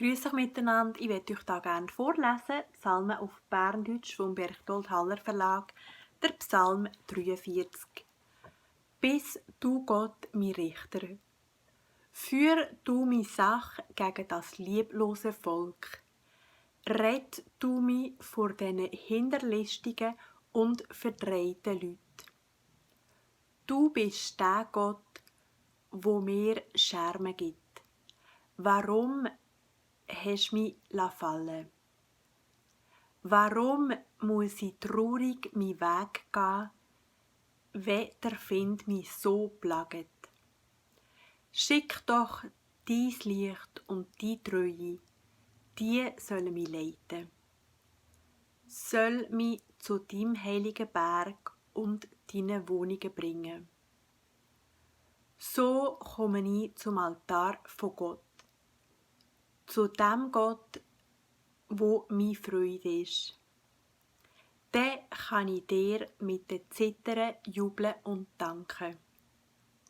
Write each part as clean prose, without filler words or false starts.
Grüß euch miteinander, ich werde euch da gerne vorlesen, Psalmen auf Berndeutsch vom Berchtold Haller Verlag, der Psalm 43. Bist du Gott, mein Richter, führ du meine Sache gegen das lieblose Volk. Rett du mich vor den hinterlistigen und verdrehten Leuten. Du bist der Gott, wo mir Scherme gibt. Warum hast du mich fallen? Warum muss ich traurig meinen Weg gehen, wenn der Find mich so plagt? Schick doch dein Licht und die Treue, die sollen mich leiten. Soll mich zu deinem heiligen Berg und deinen Wohnungen bringen. So komme ich zum Altar von Gott, zu dem Gott, wo meine Freude ist. Dann kann ich dir mit den Zittern jubeln und danken.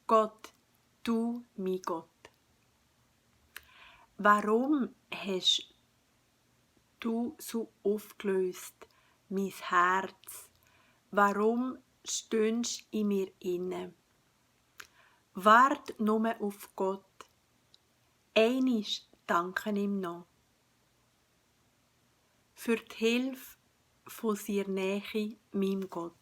Gott, du, mein Gott. Warum hast du so aufgelöst, mein Herz? Warum stöhnst in mir inne? Wart nur auf Gott. Einisch danken ihm noch. Für die Hilfe von seiner Nähe, meinem Gott.